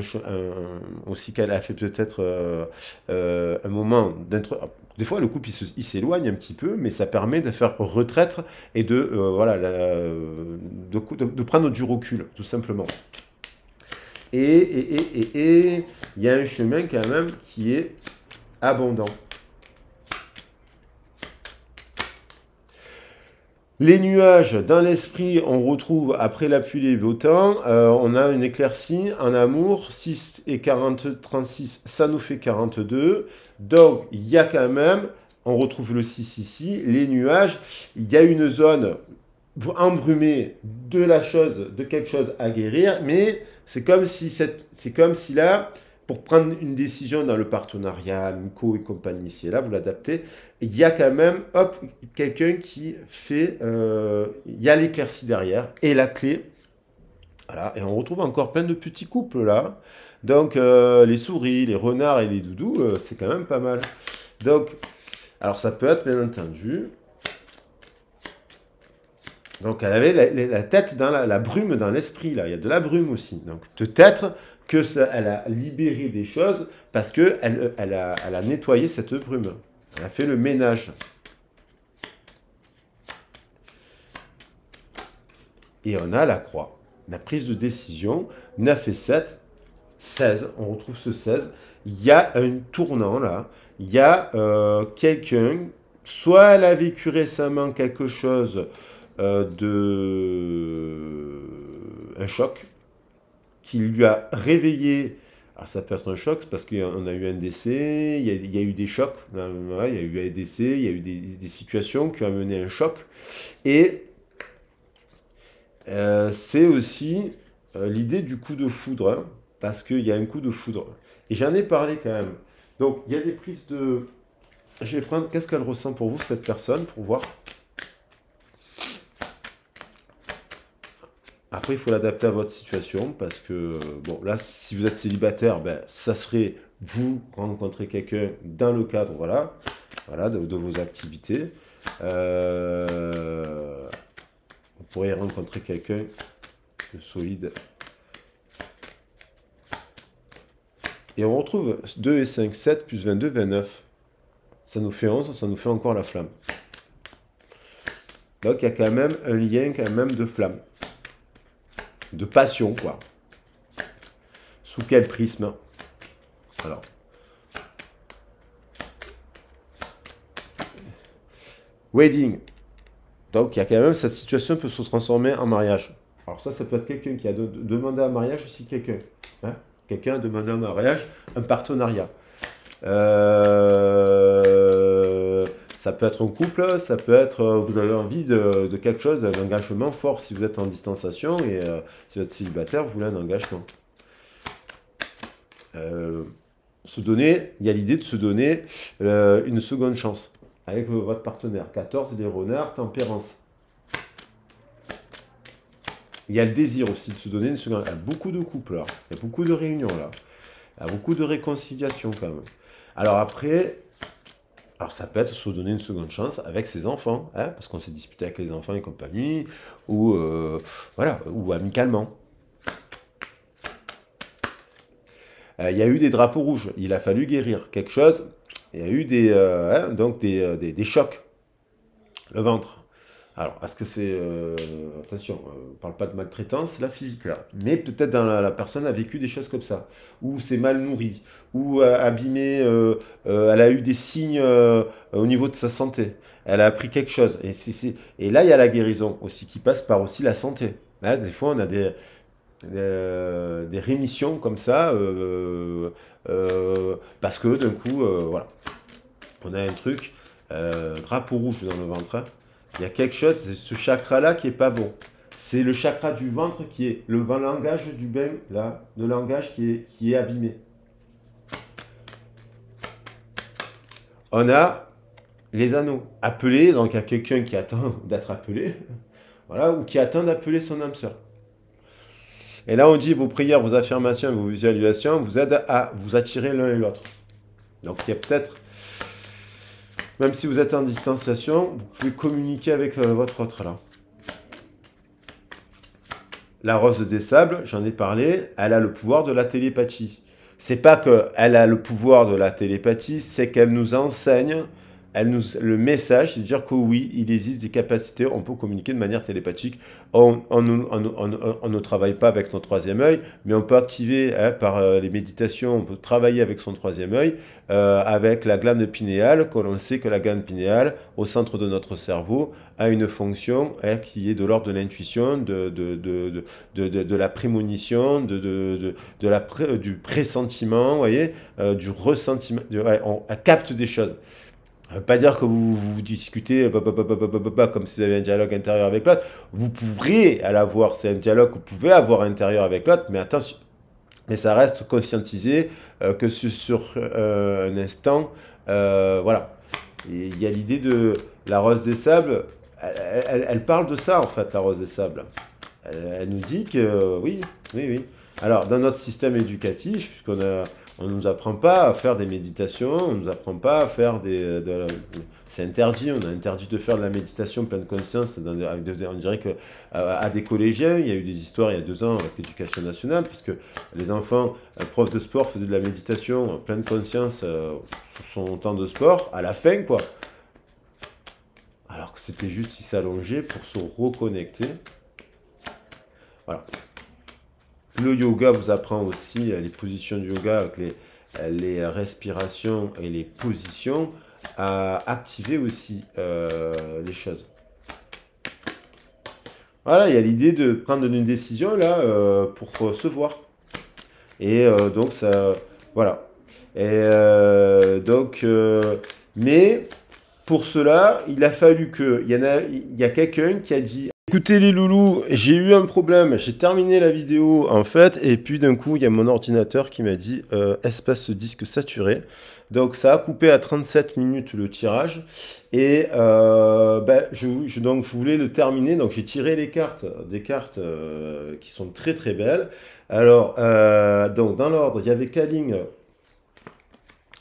aussi qu'elle a fait peut-être un moment d'intro. Des fois, le couple il s'éloigne un petit peu, mais ça permet de faire retraite et de prendre du recul, tout simplement. Et il y a un chemin quand même qui est abondant. Les nuages, dans l'esprit, on retrouve, après la pluie et le beau temps, on a une éclaircie en amour, 6 et 40, 36, ça nous fait 42. Donc, il y a quand même, on retrouve le 6 ici, les nuages, il y a une zone embrumée de quelque chose à guérir, mais c'est comme si là, pour prendre une décision dans le partenariat, Amico et compagnie ici et là, vous l'adaptez, il y a quand même, hop, quelqu'un qui fait, il y a l'éclaircie derrière, et la clé, voilà, et on retrouve encore plein de petits couples là, donc les souris, les renards et les doudous, c'est quand même pas mal. Donc, alors ça peut être bien entendu, donc elle avait la tête dans la brume dans l'esprit, là, il y a de la brume aussi, donc peut-être elle a libéré des choses parce qu'elle a nettoyé cette brume. Elle a fait le ménage. Et on a la croix. La prise de décision, 9 et 7, 16. On retrouve ce 16. Il y a un tournant là. Il y a quelqu'un, soit elle a vécu récemment quelque chose un choc, qui lui a réveillé. Alors ça peut être un choc parce qu'on a eu un décès, il y a eu des chocs, il y a eu un décès, il y a eu des situations qui ont amené un choc. Et c'est aussi l'idée du coup de foudre, hein, parce qu'il y a un coup de foudre. Et j'en ai parlé quand même. Donc il y a des prises de... Je vais prendre, qu'est-ce qu'elle ressent pour vous, cette personne, pour voir. Après, il faut l'adapter à votre situation parce que, bon, là, si vous êtes célibataire, ben, ça serait vous rencontrer quelqu'un dans le cadre, voilà, de vos activités. Vous pourriez rencontrer quelqu'un de solide. Et on retrouve 2 et 5, 7 plus 22, 29. Ça nous fait 11, ça nous fait encore la flamme. Donc, il y a quand même un lien quand même de flamme. De passion, quoi. Sous quel prisme? Alors. Wedding. Donc, il y a quand même, cette situation peut se transformer en mariage. Alors ça peut être quelqu'un qui a demandé un mariage aussi, quelqu'un. Hein, quelqu'un a demandé un mariage, un partenariat. Ça peut être un couple, ça peut être, vous avez envie de quelque chose, d'un engagement fort si vous êtes en distanciation et si vous êtes célibataire, vous voulez un engagement. Se donner, il y a l'idée de se donner une seconde chance avec votre partenaire. 14, les renards, tempérance. Il y a le désir aussi de se donner une seconde. Il y a beaucoup de couples là, il y a beaucoup de réunions là, il y a beaucoup de réconciliation quand même. Alors après... Alors ça peut être se donner une seconde chance avec ses enfants, hein, parce qu'on s'est disputé avec les enfants et compagnie, ou voilà, ou amicalement. Il y a eu des drapeaux rouges, il a fallu guérir quelque chose. Il y a eu donc des chocs, le ventre. Alors, est-ce que c'est... attention, on ne parle pas de maltraitance, la physique, là. Mais peut-être dans la personne a vécu des choses comme ça. Ou c'est mal nourri. Ou abîmé, elle a eu des signes au niveau de sa santé. Elle a appris quelque chose. Et là, il y a la guérison aussi, qui passe par aussi la santé. Hein, des fois, on a des rémissions comme ça, parce que d'un coup, voilà, on a un truc, drapeau rouge dans le ventre, hein. Il y a quelque chose, c'est ce chakra-là qui est pas bon. C'est le chakra du ventre qui est le langage du bain, là, le langage qui est abîmé. On a les anneaux. Appelés, donc il y a quelqu'un qui attend d'être appelé, voilà, ou qui attend d'appeler son âme sœur. Et là, on dit vos prières, vos affirmations, vos visualisations vous aident à vous attirer l'un et l'autre. Donc il y a peut-être, même si vous êtes en distanciation, vous pouvez communiquer avec votre autre là. La rose des sables, j'en ai parlé, elle a le pouvoir de la télépathie. C'est pas qu'elle a le pouvoir de la télépathie, c'est qu'elle nous enseigne, le message, c'est de dire que oui, il existe des capacités, on peut communiquer de manière télépathique. On ne travaille pas avec notre troisième œil, mais on peut activer par les méditations, on peut travailler avec son troisième œil, avec la glande pinéale, que l'on sait que la glande pinéale, au centre de notre cerveau, a une fonction qui est de l'ordre de l'intuition, de la prémonition, du pressentiment, vous voyez, du ressentiment. Elle capte des choses. Ça ne veut pas dire que vous discutez comme si vous avez un dialogue intérieur avec l'autre. Vous pourrez avoir, c'est un dialogue que vous pouvez avoir intérieur avec l'autre, mais attention, mais ça reste conscientisé que sur un instant, voilà. Et il y a l'idée de la rose des sables, elle parle de ça en fait, la rose des sables. Elle nous dit que oui, oui, oui. Alors, dans notre système éducatif, on ne nous apprend pas à faire des méditations, on ne nous apprend pas à faire c'est interdit, on a interdit de faire de la méditation pleine conscience. On dirait que à des collégiens, il y a eu des histoires il y a 2 ans avec l'éducation nationale, parce que les enfants, profs de sport, faisaient de la méditation pleine conscience sur son temps de sport, à la fin, quoi. Alors que c'était juste, ils s'allongeaient pour se reconnecter. Voilà. Le yoga vous apprend aussi les positions du yoga avec les respirations et les positions à activer aussi les choses. Voilà, il y a l'idée de prendre une décision là pour se voir. Et donc ça, voilà. Et mais pour cela, il a fallu il y a quelqu'un qui a dit. Écoutez les loulous, j'ai eu un problème, j'ai terminé la vidéo en fait, et puis d'un coup il y a mon ordinateur qui m'a dit espace disque saturé, donc ça a coupé à 37 minutes le tirage, et donc je voulais le terminer, donc j'ai tiré des cartes qui sont très très belles. Alors, donc dans l'ordre, il y avait Kaling.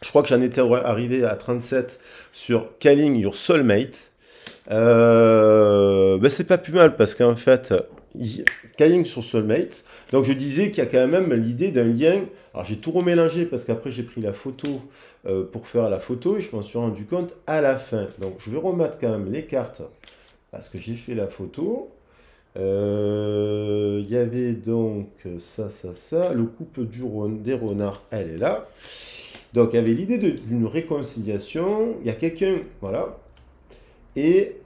Je crois que j'en étais arrivé à 37 sur Calling Your Soulmate. C'est pas plus mal parce qu'en fait, Calling sur Soulmate. Donc je disais qu'il y a quand même l'idée d'un lien. Alors j'ai tout remélangé parce qu'après j'ai pris la photo pour faire la photo et je m'en suis rendu compte à la fin. Donc je vais remettre quand même les cartes parce que j'ai fait la photo. Il y avait donc ça. Le couple des renards, elle est là. Donc il y avait l'idée d'une réconciliation. Il y a quelqu'un, voilà. Et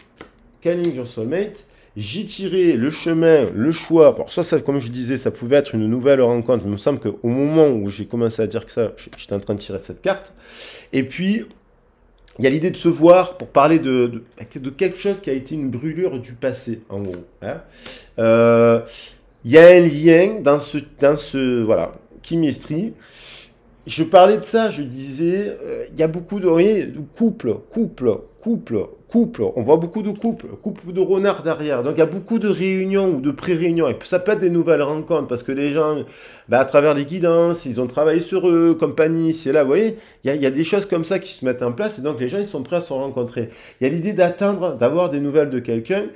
Calling Your Soulmate, j'ai tiré le chemin, le choix. Alors ça, comme je disais, ça pouvait être une nouvelle rencontre. Il me semble qu'au moment où j'ai commencé à dire que ça, j'étais en train de tirer cette carte. Et puis, il y a l'idée de se voir pour parler de quelque chose qui a été une brûlure du passé, en gros. Hein. Il y a un lien dans ce voilà, chemistry. je parlais de ça, je disais, il y a beaucoup de, vous voyez, de couples. On voit beaucoup de couples de renards derrière. Donc il y a beaucoup de réunions ou de pré-réunions. Et ça peut être des nouvelles rencontres parce que les gens, bah, à travers les guidances, ils ont travaillé sur eux, compagnie, c'est là, vous voyez, il y a des choses comme ça qui se mettent en place et donc les gens, ils sont prêts à se rencontrer. Il y a l'idée d'attendre, d'avoir des nouvelles de quelqu'un.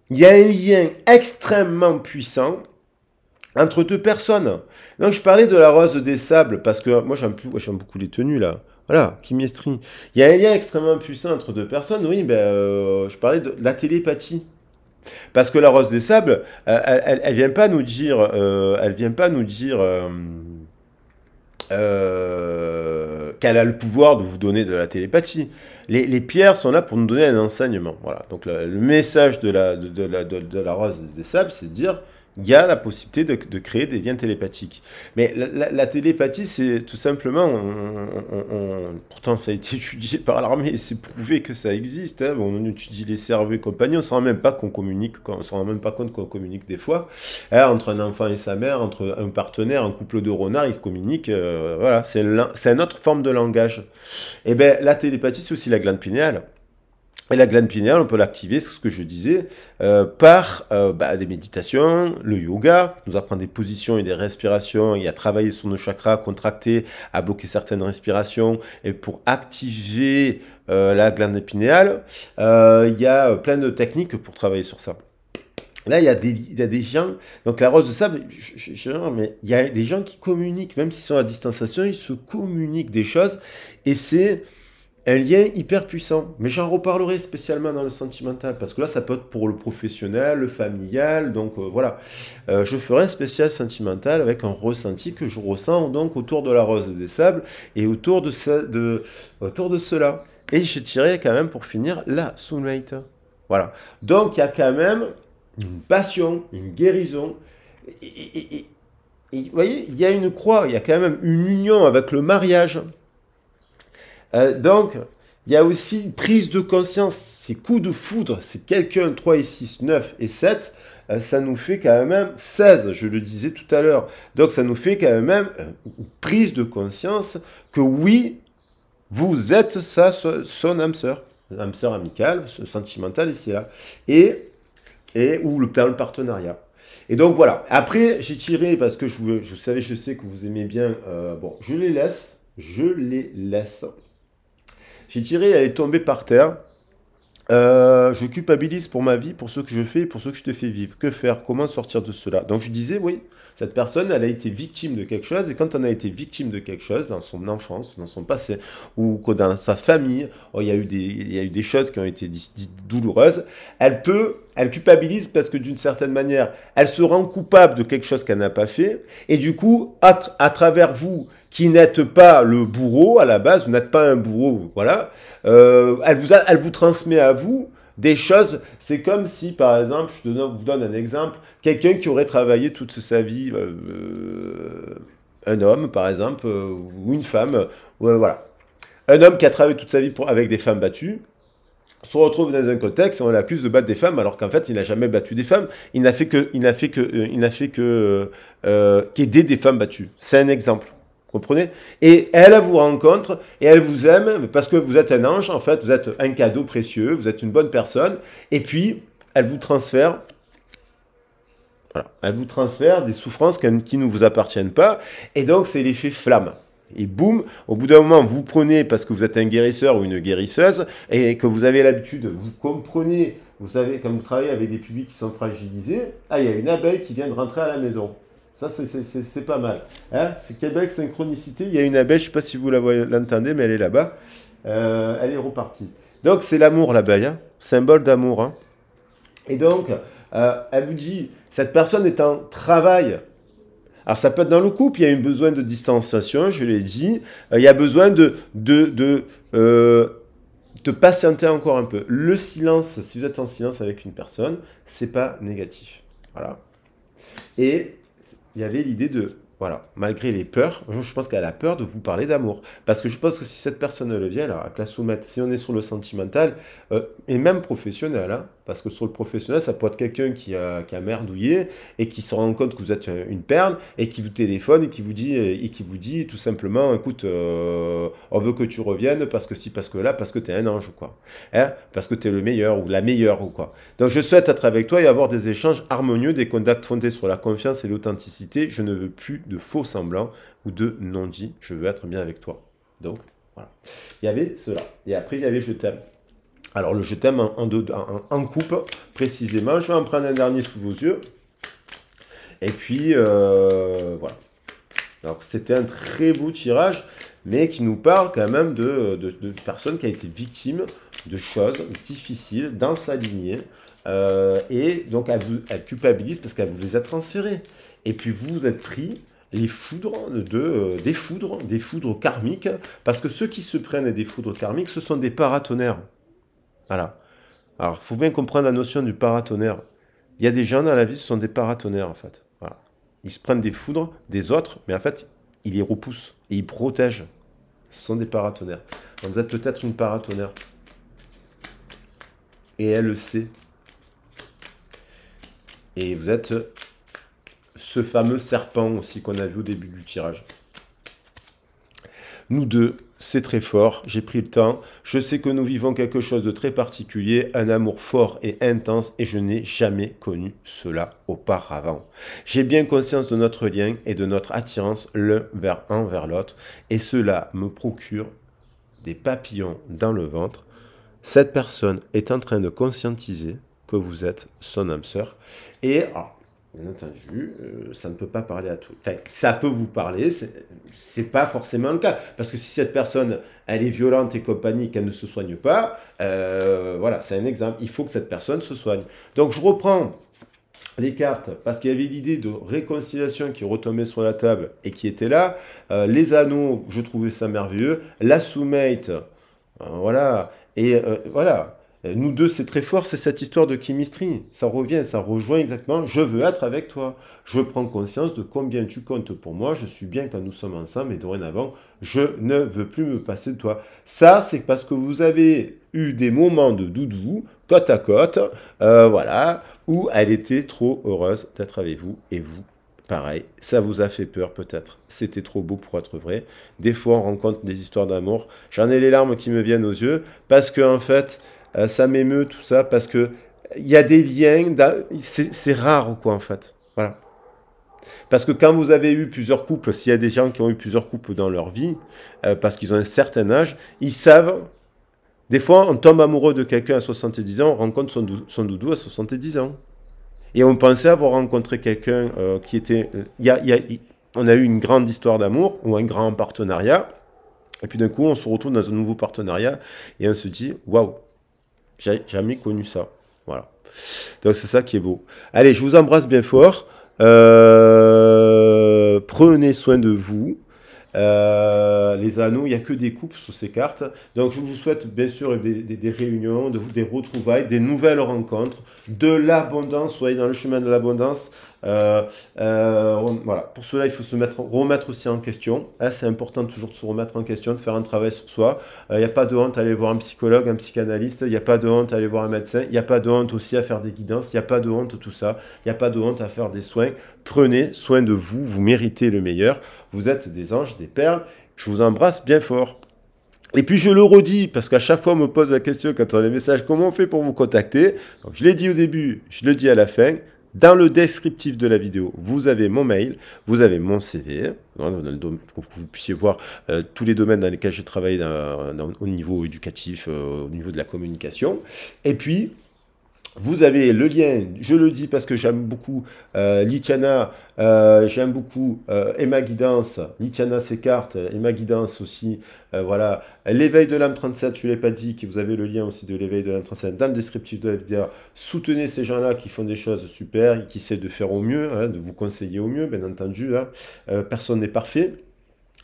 Il y a un lien extrêmement puissant entre deux personnes. Donc je parlais de la rose des sables parce que moi j'aime beaucoup les tenues là. Voilà, Kimi Estri. Il y a un lien extrêmement puissant entre deux personnes. Oui, ben, je parlais de la télépathie. Parce que la rose des sables, elle vient pas nous dire, elle vient pas nous dire qu'elle a le pouvoir de vous donner de la télépathie. Les pierres sont là pour nous donner un enseignement. Voilà. Donc le message de la rose des sables, c'est de dire il y a la possibilité de créer des liens télépathiques. Mais la télépathie, c'est tout simplement, pourtant ça a été étudié par l'armée et c'est prouvé que ça existe. Hein. Bon, on étudie les cerveaux et compagnie, on ne se rend même pas qu'on communique, on se rend même pas compte qu'on communique des fois. Hein, entre un enfant et sa mère, entre un partenaire, un couple de renards, ils communiquent. Voilà, c'est une autre forme de langage. Et ben la télépathie, c'est aussi la glande pinéale. Et la glande pinéale, on peut l'activer, c'est ce que je disais, par des méditations, le yoga, nous apprend des positions et des respirations, et à travailler sur nos chakras, contracter, à bloquer certaines respirations, et pour activer la glande pinéale, il y a plein de techniques pour travailler sur ça. Là, il y a des gens, donc la rose de sable, mais il y a des gens qui communiquent, même s'ils sont à distanciation, ils se communiquent des choses, et c'est un lien hyper puissant. Mais j'en reparlerai spécialement dans le sentimental, parce que là, ça peut être pour le professionnel, le familial, donc voilà. Je ferai un spécial sentimental avec un ressenti que je ressens donc autour de la rose des sables et autour de cela. Et je tirais quand même pour finir la soulmate. Voilà. Donc il y a quand même une passion, une guérison. Et vous voyez, il y a une croix, il y a quand même une union avec le mariage. Donc, il y a aussi une prise de conscience. Ces coups de foudre, c'est quelqu'un 3 et 6, 9 et 7. Ça nous fait quand même 16, je le disais tout à l'heure. Donc, ça nous fait quand même une prise de conscience que oui, vous êtes son âme sœur amicale, sentimentale ici et là. Ou le partenariat. Et donc voilà. Après, j'ai tiré parce que je sais que vous aimez bien. Bon, je les laisse. J'ai tiré, elle est tombée par terre. Je culpabilise pour ma vie, pour ce que je fais et pour ce que je te fais vivre. Que faire? Comment sortir de cela? Donc je disais, oui, cette personne, elle a été victime de quelque chose. Et quand on a été victime de quelque chose, dans son enfance, dans son passé, ou dans sa famille, il y a eu des choses qui ont été dites douloureuses, elle culpabilise parce que d'une certaine manière, elle se rend coupable de quelque chose qu'elle n'a pas fait. Et du coup, à travers vous, qui n'êtes pas le bourreau à la base, vous n'êtes pas un bourreau, voilà, elle vous transmet à vous des choses. C'est comme si, par exemple, vous donne un exemple, quelqu'un qui aurait travaillé toute sa vie, un homme, par exemple, ou une femme, voilà. Un homme qui a travaillé toute sa vie avec des femmes battues, se retrouve dans un contexte où on l'accuse de battre des femmes alors qu'en fait il n'a jamais battu des femmes, qu'aider des femmes battues. C'est un exemple. Comprenez? Et elle vous rencontre et elle vous aime parce que vous êtes un ange, en fait, vous êtes un cadeau précieux, vous êtes une bonne personne, et puis elle vous transfère, voilà, elle vous transfère des souffrances qui ne vous appartiennent pas, et donc c'est l'effet flamme. Et boum, au bout d'un moment, vous prenez, parce que vous êtes un guérisseur ou une guérisseuse, et que vous avez l'habitude, vous comprenez, vous savez, quand vous travaillez avec des publics qui sont fragilisés, il y a une abeille qui vient de rentrer à la maison. Ça, c'est pas mal. Hein, c'est Québec Synchronicité. Il y a une abeille, je ne sais pas si vous l'entendez, mais elle est là-bas. Elle est repartie. Donc, c'est l'amour, l'abeille. Hein, symbole d'amour. Hein. Et donc, elle vous dit, cette personne est en travail. Alors, ça peut être dans le couple, il y a eu besoin de distanciation, je l'ai dit. Il y a besoin de patienter encore un peu. Le silence, si vous êtes en silence avec une personne, c'est pas négatif. Voilà. Et il y avait l'idée de Voilà, malgré les peurs, je pense qu'elle a peur de vous parler d'amour. Parce que je pense que si cette personne le vient, alors avec la soumette, si on est sur le sentimental, et même professionnel, hein, parce que sur le professionnel, ça peut être quelqu'un qui a merdouillé et qui se rend compte que vous êtes une perle et qui vous téléphone et qui vous dit tout simplement, écoute, on veut que tu reviennes parce que si, parce que là, parce que tu es un ange, quoi. Hein, parce que tu es le meilleur ou la meilleure, ou quoi. Donc je souhaite être avec toi et avoir des échanges harmonieux, des contacts fondés sur la confiance et l'authenticité. Je ne veux plus de faux semblants ou de non-dits. Je veux être bien avec toi. Donc, voilà. Il y avait cela. Et après, il y avait je t'aime. Alors, le je t'aime en coupe, précisément. Je vais en prendre un dernier sous vos yeux. Et puis, voilà. Alors, c'était un très beau tirage, mais qui nous parle quand même de personnes qui a été victimes de choses difficiles dans sa lignée. Et donc, elle culpabilise parce qu'elle vous les a transférées. Et puis, vous êtes pris les foudres des foudres karmiques, parce que ceux qui se prennent des foudres karmiques, ce sont des paratonnerres. Voilà. Alors, il faut bien comprendre la notion du paratonnerre. Il y a des gens dans la vie, ce sont des paratonnerres, en fait. Voilà. Ils se prennent des foudres des autres, mais en fait, ils les repoussent et ils protègent. Ce sont des paratonnerres. Donc, vous êtes peut-être une paratonnerre. Et elle le sait. Et vous êtes ce fameux serpent aussi qu'on a vu au début du tirage. Nous deux, c'est très fort, j'ai pris le temps, je sais que nous vivons quelque chose de très particulier, un amour fort et intense, et je n'ai jamais connu cela auparavant. J'ai bien conscience de notre lien et de notre attirance l'un vers l'autre, et cela me procure des papillons dans le ventre. Cette personne est en train de conscientiser que vous êtes son âme sœur, et... bien entendu, ça ne peut pas parler à tout. Enfin, ça peut vous parler, c'est pas forcément le cas. Parce que si cette personne, elle est violente et compagnie, qu'elle ne se soigne pas, voilà, c'est un exemple. Il faut que cette personne se soigne. Donc, je reprends les cartes, parce qu'il y avait l'idée de réconciliation qui retombait sur la table et qui était là. Les anneaux, je trouvais ça merveilleux. La soulmate, voilà. Et voilà. Nous deux, c'est très fort, c'est cette histoire de chemistry. Ça revient, ça rejoint exactement. Je veux être avec toi. Je prends conscience de combien tu comptes pour moi. Je suis bien quand nous sommes ensemble et dorénavant, je ne veux plus me passer de toi. Ça, c'est parce que vous avez eu des moments de doudou, côte à côte, voilà, où elle était trop heureuse d'être avec vous et vous. Pareil, ça vous a fait peur peut-être. C'était trop beau pour être vrai. Des fois, on rencontre des histoires d'amour. J'en ai les larmes qui me viennent aux yeux parce que en fait, ça m'émeut tout ça parce que il y a des liens. C'est rare quoi en fait. Voilà. Parce que quand vous avez eu plusieurs couples, s'il y a des gens qui ont eu plusieurs couples dans leur vie, parce qu'ils ont un certain âge, ils savent. Des fois, on tombe amoureux de quelqu'un à 70 ans, on rencontre son doudou à 70 ans. Et on pensait avoir rencontré quelqu'un qui était... on a eu une grande histoire d'amour ou un grand partenariat. Et puis d'un coup, on se retrouve dans un nouveau partenariat et on se dit, waouh, j'ai jamais connu ça. Voilà. Donc c'est ça qui est beau. Allez, je vous embrasse bien fort. Prenez soin de vous. Les anneaux, il n'y a que des coupes sous ces cartes. Donc je vous souhaite bien sûr des réunions, des retrouvailles, des nouvelles rencontres, de l'abondance, soyez dans le chemin de l'abondance. Voilà. Pour cela, il faut remettre aussi en question. Hein, c'est important toujours de se remettre en question, de faire un travail sur soi. Il n'y a pas de honte à aller voir un psychologue, un psychanalyste. Il n'y a pas de honte à aller voir un médecin. Il n'y a pas de honte aussi à faire des guidances. Il n'y a pas de honte tout ça. Il n'y a pas de honte à faire des soins. Prenez soin de vous. Vous méritez le meilleur. Vous êtes des anges, des perles. Je vous embrasse bien fort. Et puis je le redis, parce qu'à chaque fois on me pose la question quand on a les messages, comment on fait pour vous contacter? Donc je l'ai dit au début, je le dis à la fin. Dans le descriptif de la vidéo, vous avez mon mail, vous avez mon CV, pour que vous puissiez voir tous les domaines dans lesquels j'ai travaillé au niveau éducatif, au niveau de la communication. Et puis, vous avez le lien, je le dis parce que j'aime beaucoup Lityana, j'aime beaucoup Emma Guidance, Lityana ses cartes, Emma Guidance aussi, voilà, l'éveil de l'âme 37, je ne l'ai pas dit, que vous avez le lien aussi de l'éveil de l'âme 37 dans le descriptif de la vidéo. Soutenez ces gens-là qui font des choses super, et qui essaient de faire au mieux, hein, de vous conseiller au mieux, bien entendu, hein. Personne n'est parfait.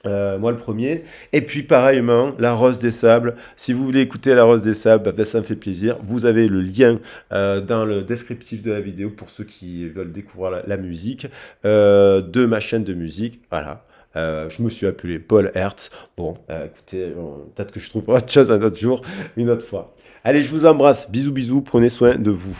Moi, le premier. Et puis, pareillement, La Rose des Sables. Si vous voulez écouter La Rose des Sables, bah, ça me fait plaisir. Vous avez le lien dans le descriptif de la vidéo pour ceux qui veulent découvrir la musique de ma chaîne de musique. Voilà. Je me suis appelé Paul Hertz. Bon, écoutez, peut-être que je trouverai autre chose un autre jour, une autre fois. Allez, je vous embrasse. Bisous, bisous. Prenez soin de vous.